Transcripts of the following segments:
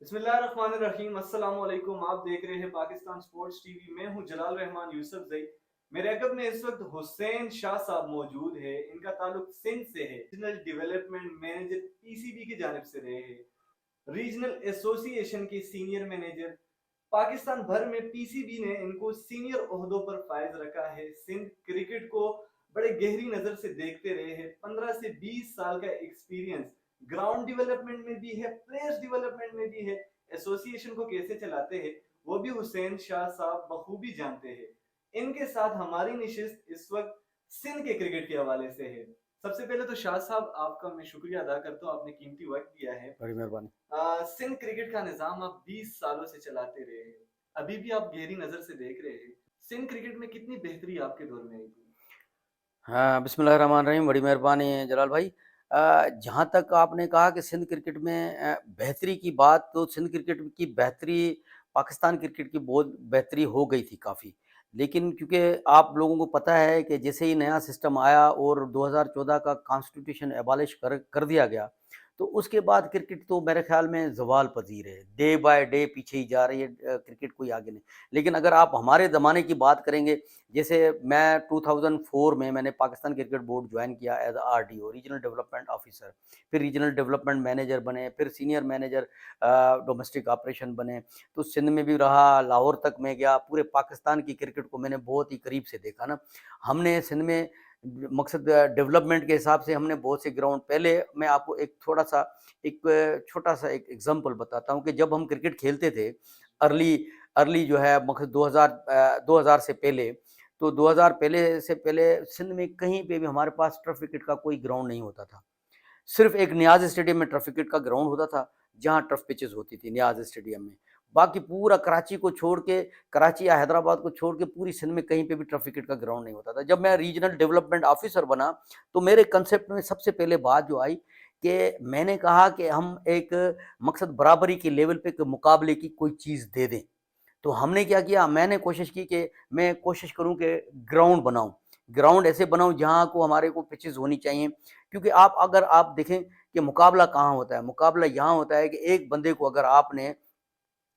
बिस्मिल्लाहिर्रहमानिर्रहीम। अस्सलाम वालेकुम। आप देख रहे हैं पाकिस्तान स्पोर्ट्स टीवी। मैं हूं जलाल रहमान यूसुफ जई। मेरे अगब में इस वक्त हुसैन शाह साहब मौजूद है। इनका ताल्लुक सिंध से है। रीजनल डेवलपमेंट मैनेजर पीसीबी की जानिब से रहे हैं। रीजनल एसोसिएशन के सीनियर मैनेजर। पाकिस्तान भर में पीसीबी ने इनको सीनियर ओहदों पर फायज रखा है। सिंध क्रिकेट को बड़े गहरी नजर से देखते रहे हैं। 15 से 20 साल का एक्सपीरियंस ग्राउंड डेवलपमेंट में भी है, प्लेयर्स डेवलपमेंट में भी है। एसोसिएशन को कैसे चलाते हैं वो भी हुसैन शाह साहब बखूबी जानते हैं। इनके साथ हमारी निशिस्त इस वक्त सिंध के क्रिकेट के हवाले से है। सबसे पहले तो शाह साहब आपका मैं शुक्रिया अदा करता हूँ, आपने कीमती वक्त दिया है। बड़ी मेहरबानी। सिंध क्रिकेट का निजाम आप 20 सालों से चलाते रहे हैं, अभी भी आप गहरी नजर से देख रहे हैं। सिंध क्रिकेट में कितनी बेहतरी आपके दौर में आई थी? हाँ, बिस्मिल्लाहिर्रहमानिर्रहीम, बड़ी मेहरबानी जलाल भाई। जहाँ तक आपने कहा कि सिंध क्रिकेट में बेहतरी की बात, तो सिंध क्रिकेट की बेहतरी पाकिस्तान क्रिकेट की बहुत बेहतरी हो गई थी काफ़ी। लेकिन क्योंकि आप लोगों को पता है कि जैसे ही नया सिस्टम आया और 2014 का कॉन्स्टिट्यूशन एबॉलिश कर दिया गया, तो उसके बाद क्रिकेट तो मेरे ख़्याल में ज़वाल पज़ीर है। डे बाय डे पीछे ही जा रही है, क्रिकेट कोई आगे नहीं। लेकिन अगर आप हमारे ज़माने की बात करेंगे, जैसे मैं 2004 में मैंने पाकिस्तान क्रिकेट बोर्ड ज्वाइन किया as RDO, regional development officer. फिर रीजनल डेवलपमेंट मैनेजर बने, फिर सीनियर मैनेजर डोमेस्टिक ऑपरेशन बने। तो सिंध में भी रहा, लाहौर तक मैं गया, पूरे पाकिस्तान की क्रिकेट को मैंने बहुत ही करीब से देखा ना। हमने सिंध में मकसद डेवलपमेंट के हिसाब से हमने बहुत से ग्राउंड, पहले मैं आपको एक थोड़ा सा एक छोटा सा एक एग्जांपल बताता हूँ कि जब हम क्रिकेट खेलते थे अर्ली अर्ली जो है मकसद 2000 से पहले, तो 2000 पहले से पहले सिंध में कहीं पे भी हमारे पास टर्फ विकेट का कोई ग्राउंड नहीं होता था। सिर्फ एक नियाज़ स्टेडियम में टर्फ विकेट का ग्राउंड होता था, जहाँ टर्फ पिचेज़ होती थी नियाज़ स्टेडियम में। बाकी पूरा कराची को छोड़ के, कराची या हैदराबाद को छोड़ के पूरी सिंध में कहीं पे भी टर्फ विकेट का ग्राउंड नहीं होता था। जब मैं रीजनल डेवलपमेंट ऑफिसर बना, तो मेरे कांसेप्ट में सबसे पहले बात जो आई कि मैंने कहा कि हम एक मकसद बराबरी के लेवल पे के मुकाबले की कोई चीज़ दे दें। तो हमने क्या किया, मैंने कोशिश की कि मैं कोशिश करूँ कि ग्राउंड बनाऊँ। ग्राउंड ऐसे बनाऊँ जहाँ को हमारे को पिचेज़ होनी चाहिए, क्योंकि अगर आप देखें कि मुकाबला कहाँ होता है, मुकाबला यहाँ होता है कि एक बंदे को अगर आपने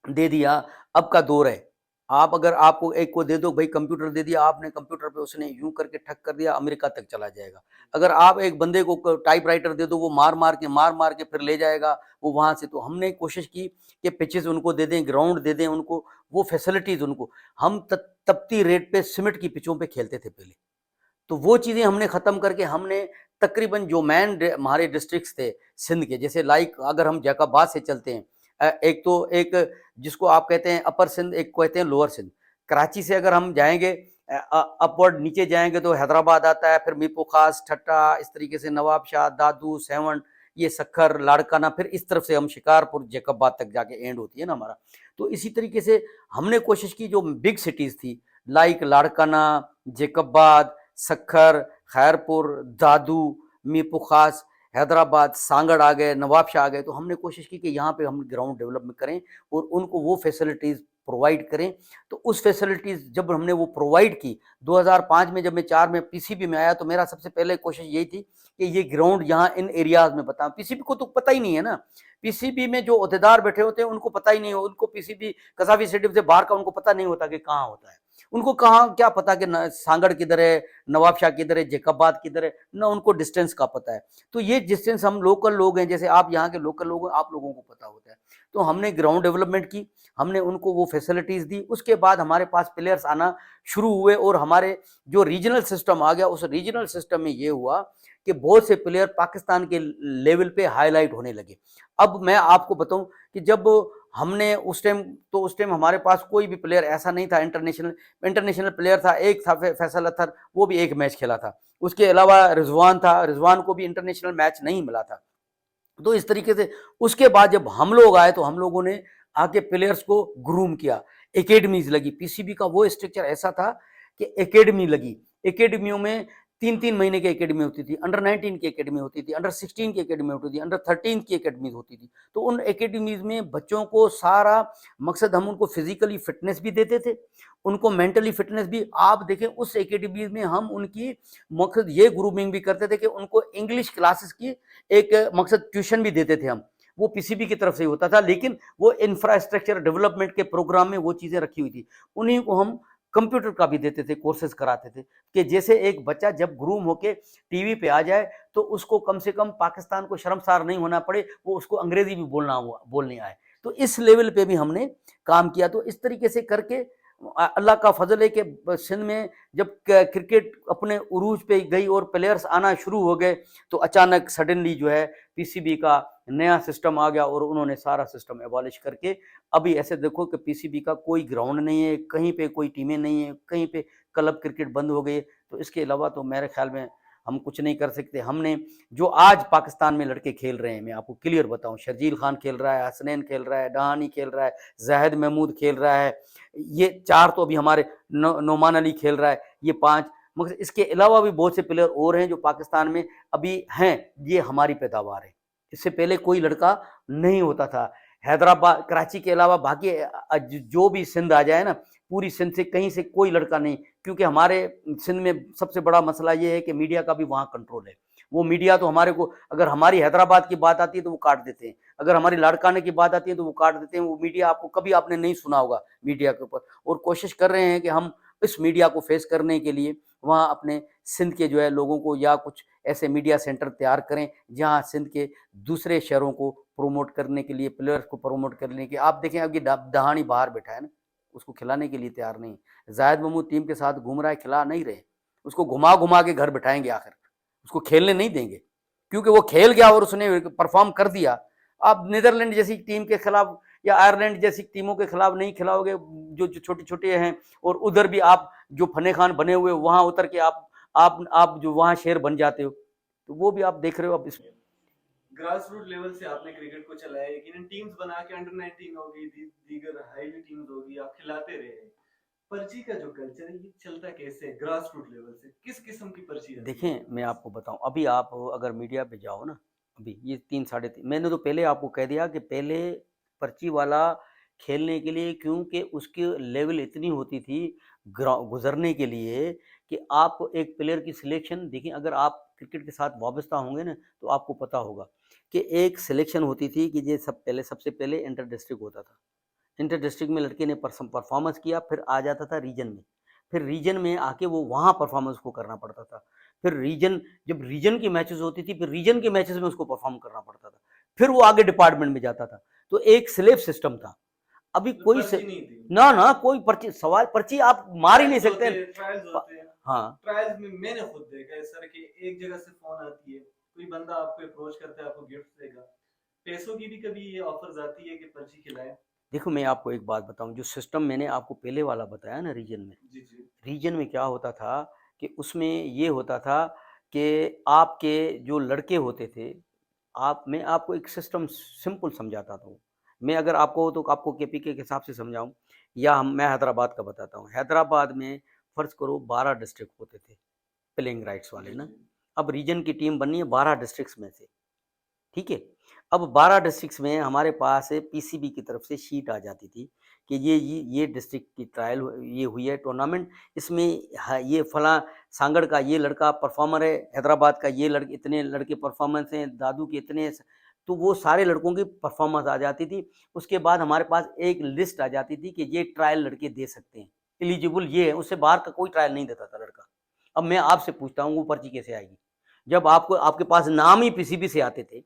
दे दिया, अब का दौर है। आप अगर आपको एक को दे दो, भई कंप्यूटर दे दिया आपने, कंप्यूटर पे उसने यूँ करके ठक कर दिया, अमेरिका तक चला जाएगा। अगर आप एक बंदे को क टाइपराइटर दे दो, वो मार-मार के फिर ले जाएगा वो वहाँ से। तो हमने कोशिश की कि पिचेज़ उनको दे दें, ग्राउंड दे दें उनको, वो फैसिलिटीज़ उनको। हम तपती रेत पे सीमेंट की पिचों पे खेलते थे पहले। तो वो चीज़ें हमने ख़त्म करके हमने तकरीबन जो हमारे डिस्ट्रिक्ट्स थे सिंध के, जैसे लाइक अगर हम जैकबाद से चलते हैं, एक तो एक जिसको आप कहते हैं अपर सिंध, एक को कहते हैं लोअर सिंध। कराची से अगर हम जाएंगे अपवर्ड नीचे जाएंगे तो हैदराबाद आता है, फिर मीरपुर खास, ठट्टा, इस तरीके से नवाबशाह, दादू, सेवन, ये सखर, लाड़काना, फिर इस तरफ से हम शिकारपुर जैकबाद तक जाके एंड होती है ना हमारा। तो इसी तरीके से हमने कोशिश की, जो बिग सिटीज़ थी लाइक लाड़काना, जैकबाद, सखर, खैरपुर, दादू, मीरपुर खास, हैदराबाद, सांगड़ आ गए, नवाबशाह आ गए, तो हमने कोशिश की कि यहाँ पे हम ग्राउंड डेवलपमेंट करें और उनको वो फैसिलिटीज़ प्रोवाइड करें। तो उस फैसिलिटीज़ जब हमने वो प्रोवाइड की, 2005 में जब मैं 4 में पीसीबी में आया, तो मेरा सबसे पहले कोशिश यही थी कि ये ग्राउंड यहाँ इन एरियाज़ में बताऊँ। पीसीबी को तो पता ही नहीं है ना, पीसीबी में जो ओहदेदार बैठे होते हैं उनको पता ही नहीं हो, उनको पीसीबी कसाफी स्टेडियम से बाहर का उनको पता नहीं होता कि कहाँ होता है। उनको कहाँ क्या पता कि सांगड़ किधर है, नवाबशाह किधर है, जैकबाद किधर है, ना उनको डिस्टेंस का पता है। तो ये डिस्टेंस हम लोकल लोग हैं, जैसे आप यहाँ के लोकल लोग हैं, आप लोगों को पता होता है। तो हमने ग्राउंड डेवलपमेंट की, हमने उनको वो फैसिलिटीज़ दी। उसके बाद हमारे पास प्लेयर्स आना शुरू हुए और हमारे जो रीजनल सिस्टम आ गया, उस रीजनल सिस्टम में ये हुआ कि बहुत से प्लेयर पाकिस्तान के लेवल पे हाईलाइट होने लगे। अब मैं आपको बताऊं कि जब हमने उस टाइम हमारे पास कोई भी प्लेयर ऐसा नहीं था, इंटरनेशनल प्लेयर था, एक था फैसल अतर, वो भी एक मैच खेला था। उसके अलावा रिजवान था, रिजवान को भी इंटरनेशनल मैच नहीं मिला था। तो इस तरीके से उसके बाद जब हम लोग आए, तो हम लोगों ने आके प्लेयर्स को ग्रूम किया, एकेडमीज लगी। पीसीबी का वो स्ट्रक्चर ऐसा था कि एकेडमी लगी, एकेडमियों में 3-3 महीने की एकेडमी होती थी, अंडर 19 की एकेडमी होती थी, अंडर 16 की एकेडमी होती थी, अंडर 13 की एकेडमी होती थी। तो उन एकेडमीज में बच्चों को सारा मकसद, हम उनको फिजिकली फिटनेस भी देते थे, उनको मेंटली फिटनेस भी। आप देखें उस एकेडमीज में हम उनकी मकसद ये ग्रूमिंग भी करते थे कि उनको इंग्लिश क्लासेस की एक मकसद ट्यूशन भी देते थे हम। वो पीसीबी की तरफ से ही होता था, लेकिन वो इंफ्रास्ट्रक्चर डेवलपमेंट के प्रोग्राम में वो चीज़ें रखी हुई थी। उन्हीं को हम कंप्यूटर का भी देते थे, कोर्सेज कराते थे कि जैसे एक बच्चा जब ग्रूम होके टीवी पे आ जाए तो उसको कम से कम पाकिस्तान को शर्मसार नहीं होना पड़े, वो उसको अंग्रेजी भी बोलने आए। तो इस लेवल पे भी हमने काम किया। तो इस तरीके से करके अल्लाह का फजल है कि सिंध में जब क्रिकेट अपने उरूज पे गई और प्लेयर्स आना शुरू हो गए, तो अचानक सडनली जो है पीसीबी का नया सिस्टम आ गया और उन्होंने सारा सिस्टम एबॉलिश करके अभी ऐसे देखो कि पीसीबी का कोई ग्राउंड नहीं है, कहीं पे कोई टीमें नहीं है, कहीं पे क्लब क्रिकेट बंद हो गई। तो इसके अलावा तो मेरे ख्याल में हम कुछ नहीं कर सकते। हमने जो आज पाकिस्तान में लड़के खेल रहे हैं, मैं आपको क्लियर बताऊं, शर्जील खान खेल रहा है, हसनैन खेल रहा है, डहानी खेल रहा है, जाहिद महमूद खेल रहा है, ये 4 तो अभी हमारे नोमान अली खेल रहा है, ये 5, मगर इसके अलावा भी बहुत से प्लेयर और हैं जो पाकिस्तान में अभी हैं। ये हमारी पैदावार है, इससे पहले कोई लड़का नहीं होता था। हैदराबाद कराची के अलावा बाकी जो भी सिंध आ जाए ना, पूरी सिंध से कहीं से कोई लड़का नहीं, क्योंकि हमारे सिंध में सबसे बड़ा मसला ये है कि मीडिया का भी वहाँ कंट्रोल है। वो मीडिया तो हमारे को, अगर हमारी हैदराबाद की बात आती है तो वो काट देते हैं, अगर हमारी लाड़काने की बात आती है तो वो काट देते हैं। वो मीडिया आपको कभी आपने नहीं सुना होगा मीडिया के ऊपर, और कोशिश कर रहे हैं कि हम इस मीडिया को फेस करने के लिए वहाँ अपने सिंध के जो है लोगों को या कुछ ऐसे मीडिया सेंटर तैयार करें जहाँ सिंध के दूसरे शहरों को प्रोमोट करने के लिए, प्लेयर्स को प्रोमोट करने के। आप देखें अब ये दहानी बाहर बैठा है ना, उसको खिलाने के लिए तैयार नहीं। जाहिद महमूद टीम के साथ घूम रहा है, खिला नहीं रहे, उसको घुमा घुमा के घर बिठाएंगे, आखिर उसको खेलने नहीं देंगे, क्योंकि वो खेल गया और उसने परफॉर्म कर दिया। आप नीदरलैंड जैसी टीम के खिलाफ या आयरलैंड जैसी टीमों के खिलाफ नहीं खिलाओगे, जो छोटे छोटे हैं, और उधर भी आप जो फने खान बने हुए वहां उतर के आप जो वहां शेर बन जाते हो, तो वो भी आप देख रहे हो। अब इस ग्रास रूट लेवल से आपने क्रिकेट को चलाया, यकीनन टीम्स बना के अंडर 19 होगी, दीगर हाईली टीम्स होगी, आप खिलाते रहे। पर्ची का जो कल्चर है ये चलता कैसे है ग्रास रूट लेवल से, किस किस्म की पर्ची आती है? देखें, मैं आपको बताऊं, अभी आप अगर मीडिया पे जाओ ना, अभी ये 3 साढ़े 3, मैंने तो पहले आपको कह दिया कि पहले पर्ची वाला खेलने के लिए, क्योंकि उसकी लेवल इतनी होती थी गुजरने के लिए कि आप एक प्लेयर की सिलेक्शन देखिए, अगर आप क्रिकेट के साथ वाबस्ता होंगे ना तो आपको पता होगा कि एक सिलेक्शन होती थी कि ये सबसे पहले इंटर डिस्ट्रिक्ट होता था। इंटर डिस्ट्रिक्ट में लड़के ने परफॉर्मेंस किया, फिर आ जाता था रीजन में, फिर रीजन में आके वो वहाँ परफॉर्मेंस को करना पड़ता था। फिर रीजन, जब रीजन की मैचेस होती थी, फिर रीजन के मैचेस में उसको परफॉर्म करना पड़ता था, फिर वो आगे डिपार्टमेंट में जाता था। तो एक स्लेब सिस्टम था। अभी कोई पर्ची नहीं थी। ना ना कोई पर्ची, सवाल पर्ची आप मार ही नहीं सकते। ट्रायल्स होते हैं। हाँ, ट्रायल्स में मैंने खुद देखा है सर कि एक जगह से फोन आती है, कोई बंदा आपको अप्रोच करता है, आपको गिफ्ट देगा, पैसों की भी कभी ये ऑफर्स आती है कि पर्ची खिलाए? देखो मैं आपको एक बात बताऊं, जो सिस्टम मैंने आपको पहले वाला बताया ना रीजन में, जी जी। रीजन में क्या होता था कि उसमें ये होता था कि आपके जो लड़के होते थे, आप, मैं आपको एक सिस्टम सिंपल समझाता हूँ। मैं अगर आपको तो आपको केपीके के हिसाब से समझाऊँ, या मैं हैदराबाद का बताता हूँ। हैदराबाद में फ़र्ज़ करो 12 डिस्ट्रिक्ट होते थे प्लेइंग राइट्स वाले ना। अब रीजन की टीम बननी है 12 डिस्ट्रिक्ट्स में से, ठीक है? अब 12 डिस्ट्रिक्ट्स में हमारे पास पीसीबी की तरफ से शीट आ जाती थी कि ये डिस्ट्रिक्ट की ट्रायल ये हुई है टूर्नामेंट, इसमें ये फलां सांगड़ का ये लड़का परफॉर्मर है, हैदराबाद का ये लड़के, इतने लड़के परफॉर्मेंस हैं, दादू के इतने, तो वो सारे लड़कों की परफॉर्मेंस आ जाती थी। उसके बाद हमारे पास एक लिस्ट आ जाती थी कि ये ट्रायल लड़के दे सकते हैं, एलिजिबल ये है, उससे बाहर का कोई ट्रायल नहीं देता था लड़का। अब मैं आपसे पूछता हूँ वो पर्ची कैसे आएगी जब आपके पास नाम ही पीसीबी से आते थे।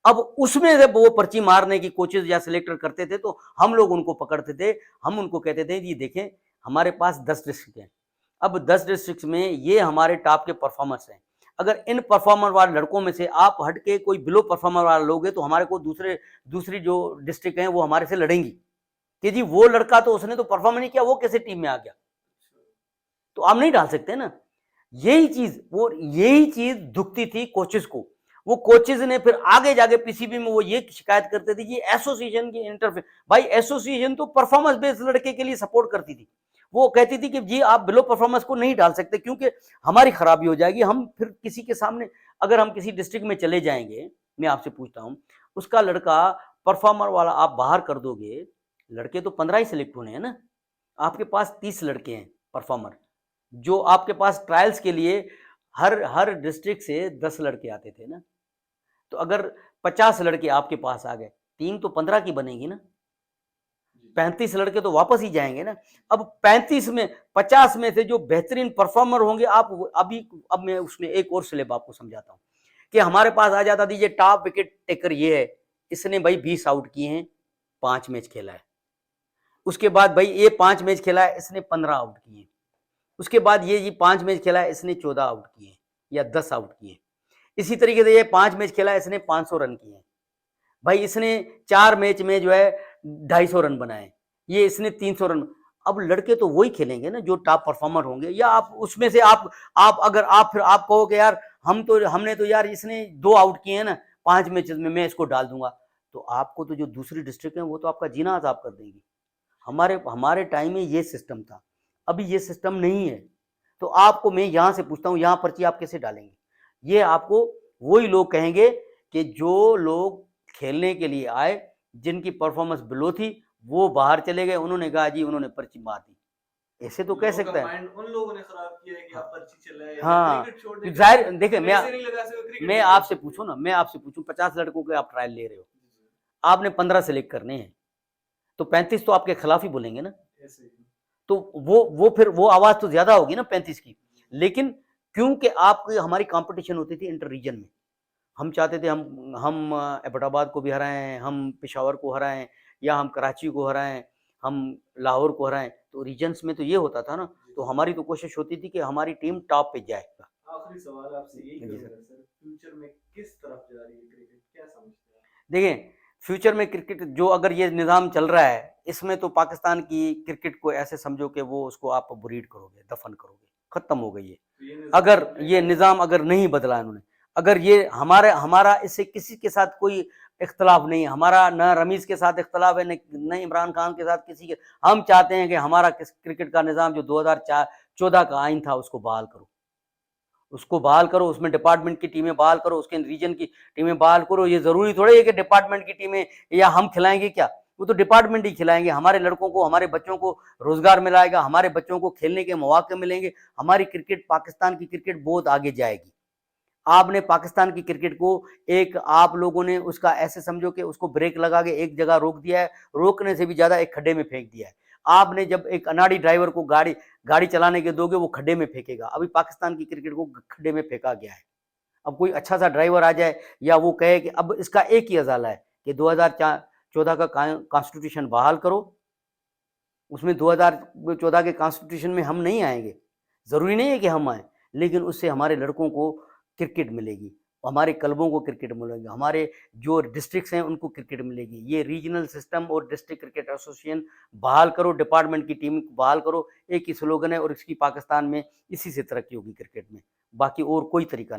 अब उसमें जब वो पर्ची मारने की कोचेज या सिलेक्टर करते थे तो हम लोग उनको पकड़ते थे, हम उनको कहते थे ये देखें हमारे पास 10 डिस्ट्रिक्ट हैं, अब 10 डिस्ट्रिक्ट में ये हमारे टॉप के परफॉर्मर्स हैं, अगर इन परफॉर्मर वाले लड़कों में से आप हट के कोई बिलो परफॉर्मर वाला लोगे तो हमारे को दूसरी जो डिस्ट्रिक्ट हैं वो हमारे से लड़ेंगी कि जी वो लड़का तो उसने तो परफॉर्म नहीं किया, वो कैसे टीम में आ गया, तो आप नहीं डाल सकते ना। यही चीज दुखती थी कोचेस को। वो कोचेस ने फिर आगे जाके पीसीबी में वो ये शिकायत करते थे कि एसोसिएशन की इंटरफेयर, भाई एसोसिएशन तो परफॉर्मेंस बेस्ड लड़के के लिए सपोर्ट करती थी, वो कहती थी कि जी आप बिलो परफॉर्मेंस को नहीं डाल सकते क्योंकि हमारी खराबी हो जाएगी, हम फिर किसी के सामने, अगर हम किसी डिस्ट्रिक्ट में चले जाएंगे, मैं आपसे पूछता हूं, उसका लड़का परफॉर्मर वाला आप बाहर कर दोगे, लड़के तो 15 ही सिलेक्ट होने हैं ना, आपके पास 30 लड़के हैं परफॉर्मर, जो आपके पास ट्रायल्स के लिए हर डिस्ट्रिक्ट से 10 लड़के आते थे ना, तो अगर 50 लड़के आपके पास आ गए टीम तो 15 की बनेगी ना, जी। 35 लड़के तो वापस ही जाएंगे ना। अब 35 में 50 में से जो बेहतरीन परफॉर्मर होंगे, आप अब मैं उसमें एक और स्लैब आपको समझाता हूँ कि हमारे पास आ जाता दीजिए टॉप विकेट टेकर ये है, इसने भाई 20 आउट किए हैं, 5 मैच खेला है। उसके बाद भाई ये 5 मैच खेला है, इसने 15 आउट किए। उसके बाद ये 5 मैच खेला है, इसने 14 आउट किए या 10 आउट किए। इसी तरीके से ये 5 मैच खेला है, इसने 500 रन किए। भाई इसने 4 मैच में जो है 250 रन बनाए, ये इसने 300 रन। अब लड़के तो वही खेलेंगे ना जो टॉप परफॉर्मर होंगे, या आप उसमें से आप अगर आप फिर आप कहोगे यार हमने तो यार इसने 2 आउट किए हैं ना 5 मैचेस में, मैं इसको डाल दूंगा, तो आपको तो जो दूसरी डिस्ट्रिक्ट है वो तो आपका जीना हसाब कर देगी। हमारे हमारे टाइम में ये सिस्टम था, अभी ये सिस्टम नहीं है। तो आपको मैं यहाँ से पूछता हूँ, यहाँ पर्ची आप कैसे डालेंगे? ये आपको वही लोग कहेंगे कि जो लोग खेलने के लिए आए, जिनकी परफॉर्मेंस बिलो थी, वो बाहर चले गए, उन्होंने कहा जी उन्होंने पर्ची मार दी। ऐसे तो कह लोगों का सकता है। माइंड उन लोगों ने खराब किया है कि आप पर्ची चलाए या हाँ, क्रिकेट छोड़ तो दें, जाहिर देखिए पैसे नहीं लगा सकते, क्रिकेट मैं नहीं खेल आपसे सकते। पूछूं ना, मैं आपसे पूछूं 50 लड़कों के आप ट्रायल ले रहे हो, जी, जी, आपने 15 सेलेक्ट करने हैं, तो 35 तो आपके खिलाफ ही बोलेंगे ना। ऐसे ही। तो वो फिर वो आवाज तो ज्यादा होगी ना 35 की। लेकिन क्योंकि आपकी हमारी कंपटीशन होती थी इंटर रीजन में, हम चाहते थे हम एबटाबाद को भी हराएं, हम पेशावर को हराएं, या हम कराची को हराएं, हम लाहौर को हराएं। तो रीजन्स में तो ये होता था ना, तो हमारी तो कोशिश होती थी कि हमारी टीम टॉप पे जाए। आखिरी सवाल आपसे यही जी करूंगा सर। सर, फ्यूचर में किस तरफ जा रही है क्रिकेट, क्या समझते हैं आप? देखिए फ्यूचर में क्रिकेट जो अगर ये निज़ाम चल रहा है, इसमें तो पाकिस्तान की क्रिकेट को ऐसे समझो कि वो उसको आप ब्रीड करोगे, दफन करोगे, खत्म हो गई है। तो ये निज़ाम अगर बदलेगा ये या निज़ाम अगर नहीं बदला इन्होंने, अगर ये हमारा इससे किसी के साथ कोई इख्तलाफ नहीं है, हमारा न रमीज़ के साथ इख्तलाफ है, न इमरान खान के साथ किसी के। हम चाहते हैं कि हमारा क्रिकेट का निज़ाम जो 2014 का आइन था उसको बहाल करो, उसको बहाल करो, उसमें डिपार्टमेंट की टीमें बहाल करो, उसके रीजन की टीमें बहाल करो। ये ज़रूरी थोड़ी है कि डिपार्टमेंट की टीमें या हम खिलाएंगे क्या, वो तो डिपार्टमेंट ही खिलाएंगे। हमारे लड़कों को, हमारे बच्चों को रोजगार मिलाएगा, हमारे बच्चों को खेलने के मौके मिलेंगे। हमारी क्रिकेट, पाकिस्तान की क्रिकेट बहुत आगे जाएगी। आपने पाकिस्तान की क्रिकेट को एक आप लोगों ने उसका ऐसे समझो कि उसको ब्रेक लगा के एक जगह रोक दिया है, रोकने से भी ज्यादा एक खड्डे में फेंक दिया है। आपने जब एक अनाड़ी ड्राइवर को गाड़ी गाड़ी चलाने के दोगे, वो खड्डे में फेंकेगा। अभी पाकिस्तान की क्रिकेट को खड्डे में फेंका गया है। अब कोई अच्छा सा ड्राइवर आ जाए या वो कहे कि अब इसका एक ही अजाला है कि 2014 का कॉन्स्टिट्यूशन बहाल करो, उसमें 2014 के कॉन्स्टिट्यूशन में हम नहीं आएंगे, ज़रूरी नहीं है कि हम आए, लेकिन उससे हमारे लड़कों को क्रिकेट मिलेगी, हमारे क्लबों को क्रिकेट मिलेगी, हमारे जो डिस्ट्रिक्ट्स हैं उनको क्रिकेट मिलेगी। ये रीजनल सिस्टम और डिस्ट्रिक्ट क्रिकेट एसोसिएशन बहाल करो, डिपार्टमेंट की टीम को बहाल करो। एक ही स्लोगन है और इसकी पाकिस्तान में इसी से तरक्की होगी क्रिकेट में, बाकी और कोई तरीका नहीं।